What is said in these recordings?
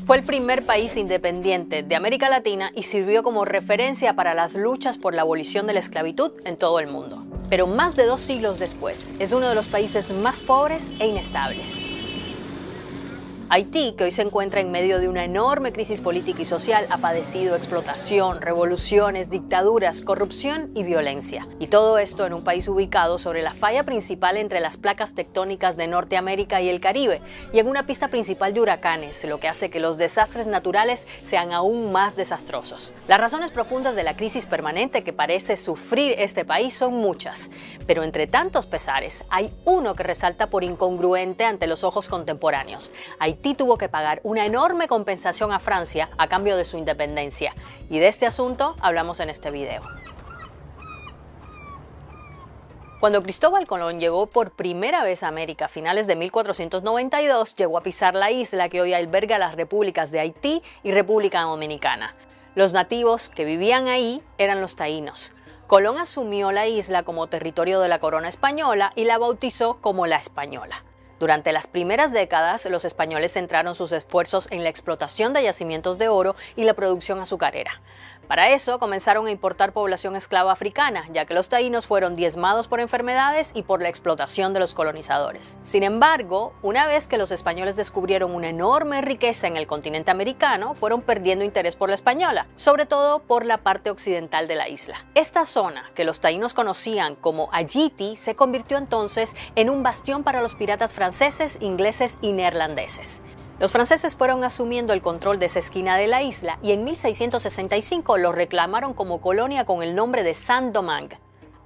Fue el primer país independiente de América Latina y sirvió como referencia para las luchas por la abolición de la esclavitud en todo el mundo. Pero más de 2 siglos después, es uno de los países más pobres e inestables. Haití, que hoy se encuentra en medio de una enorme crisis política y social, ha padecido explotación, revoluciones, dictaduras, corrupción y violencia. Y todo esto en un país ubicado sobre la falla principal entre las placas tectónicas de Norteamérica y el Caribe, y en una pista principal de huracanes, lo que hace que los desastres naturales sean aún más desastrosos. Las razones profundas de la crisis permanente que parece sufrir este país son muchas, pero entre tantos pesares, hay uno que resalta por incongruente ante los ojos contemporáneos. Haití tuvo que pagar una enorme compensación a Francia a cambio de su independencia. Y de este asunto hablamos en este video. Cuando Cristóbal Colón llegó por primera vez a América a finales de 1492, llegó a pisar la isla que hoy alberga las repúblicas de Haití y República Dominicana. Los nativos que vivían ahí eran los taínos. Colón asumió la isla como territorio de la corona española y la bautizó como La Española. Durante las primeras décadas, los españoles centraron sus esfuerzos en la explotación de yacimientos de oro y la producción azucarera. Para eso comenzaron a importar población esclava africana, ya que los taínos fueron diezmados por enfermedades y por la explotación de los colonizadores. Sin embargo, una vez que los españoles descubrieron una enorme riqueza en el continente americano, fueron perdiendo interés por la española, sobre todo por la parte occidental de la isla. Esta zona, que los taínos conocían como Ayiti, se convirtió entonces en un bastión para los piratas franceses, ingleses y neerlandeses. Los franceses fueron asumiendo el control de esa esquina de la isla y en 1665 lo reclamaron como colonia con el nombre de Saint-Domingue,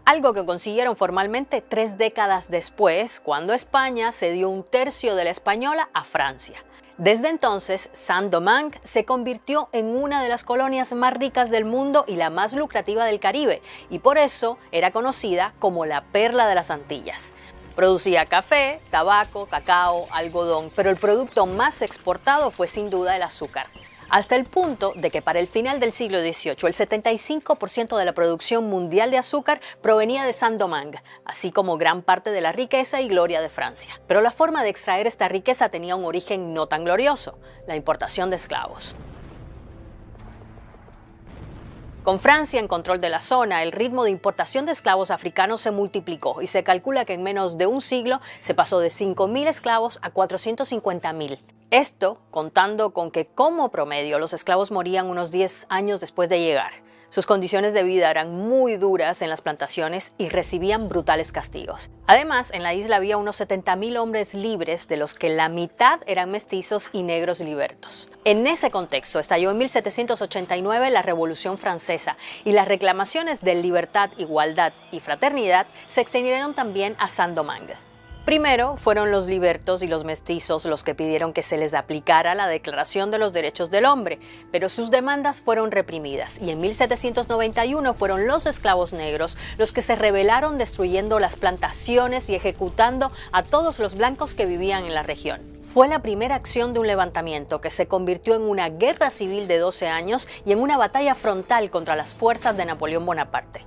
algo que consiguieron formalmente 3 décadas después, cuando España cedió 1/3 de la Española a Francia. Desde entonces, Saint-Domingue se convirtió en una de las colonias más ricas del mundo y la más lucrativa del Caribe, y por eso era conocida como la Perla de las Antillas. Producía café, tabaco, cacao, algodón, pero el producto más exportado fue sin duda el azúcar. Hasta el punto de que para el final del siglo XVIII el 75% de la producción mundial de azúcar provenía de Saint-Domingue, así como gran parte de la riqueza y gloria de Francia. Pero la forma de extraer esta riqueza tenía un origen no tan glorioso: la importación de esclavos. Con Francia en control de la zona, el ritmo de importación de esclavos africanos se multiplicó y se calcula que en menos de un siglo se pasó de 5.000 esclavos a 450.000. Esto contando con que como promedio los esclavos morían unos 10 años después de llegar. Sus condiciones de vida eran muy duras en las plantaciones y recibían brutales castigos. Además, en la isla había unos 70.000 hombres libres, de los que la mitad eran mestizos y negros libertos. En ese contexto estalló en 1789 la Revolución Francesa y las reclamaciones de libertad, igualdad y fraternidad se extendieron también a Saint-Domingue. Primero fueron los libertos y los mestizos los que pidieron que se les aplicara la Declaración de los Derechos del Hombre, pero sus demandas fueron reprimidas y en 1791 fueron los esclavos negros los que se rebelaron, destruyendo las plantaciones y ejecutando a todos los blancos que vivían en la región. Fue la primera acción de un levantamiento que se convirtió en una guerra civil de 12 años y en una batalla frontal contra las fuerzas de Napoleón Bonaparte.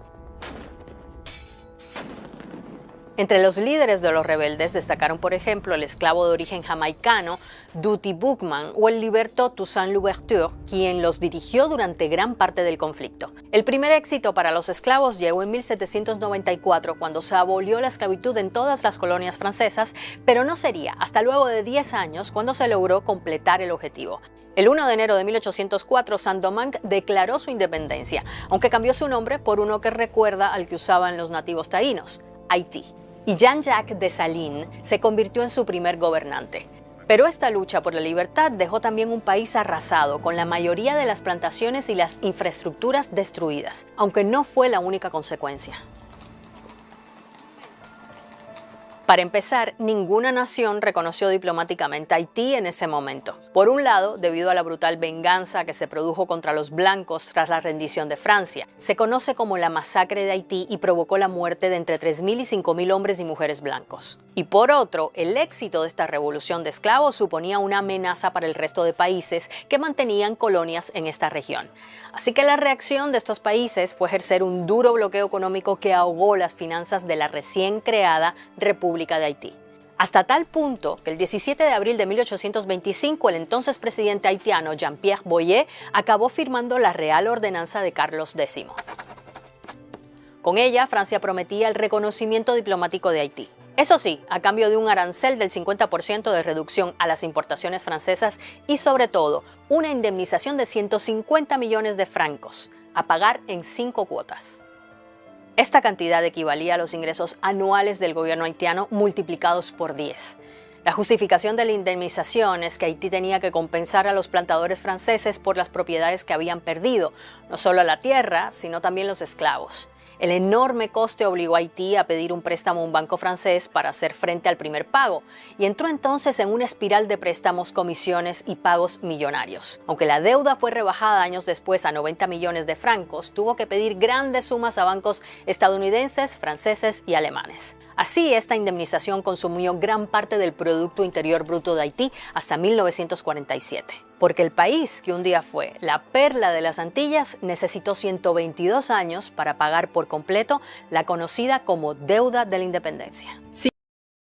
Entre los líderes de los rebeldes destacaron, por ejemplo, el esclavo de origen jamaicano Dutty Boukman o el liberto Toussaint Louverture, quien los dirigió durante gran parte del conflicto. El primer éxito para los esclavos llegó en 1794, cuando se abolió la esclavitud en todas las colonias francesas, pero no sería hasta luego de 10 años cuando se logró completar el objetivo. El 1 de enero de 1804, Saint-Domingue declaró su independencia, aunque cambió su nombre por uno que recuerda al que usaban los nativos taínos: Haití. Y Jean-Jacques Dessalines se convirtió en su primer gobernante. Pero esta lucha por la libertad dejó también un país arrasado, con la mayoría de las plantaciones y las infraestructuras destruidas, aunque no fue la única consecuencia. Para empezar, ninguna nación reconoció diplomáticamente a Haití en ese momento. Por un lado, debido a la brutal venganza que se produjo contra los blancos tras la rendición de Francia. Se conoce como la Masacre de Haití y provocó la muerte de entre 3.000 y 5.000 hombres y mujeres blancos. Y por otro, el éxito de esta revolución de esclavos suponía una amenaza para el resto de países que mantenían colonias en esta región. Así que la reacción de estos países fue ejercer un duro bloqueo económico que ahogó las finanzas de la recién creada República de Haití. Hasta tal punto que el 17 de abril de 1825 el entonces presidente haitiano Jean-Pierre Boyer acabó firmando la Real Ordenanza de Carlos X. Con ella, Francia prometía el reconocimiento diplomático de Haití. Eso sí, a cambio de un arancel del 50% de reducción a las importaciones francesas y, sobre todo, una indemnización de 150 millones de francos, a pagar en 5 cuotas. Esta cantidad equivalía a los ingresos anuales del gobierno haitiano multiplicados por 10. La justificación de la indemnización es que Haití tenía que compensar a los plantadores franceses por las propiedades que habían perdido, no solo la tierra, sino también los esclavos. El enorme coste obligó a Haití a pedir un préstamo a un banco francés para hacer frente al primer pago, y entró entonces en una espiral de préstamos, comisiones y pagos millonarios. Aunque la deuda fue rebajada años después a 90 millones de francos, tuvo que pedir grandes sumas a bancos estadounidenses, franceses y alemanes. Así, esta indemnización consumió gran parte del Producto Interior Bruto de Haití hasta 1947. Porque el país, que un día fue la perla de las Antillas, necesitó 122 años para pagar por completo la conocida como deuda de la independencia. Sí.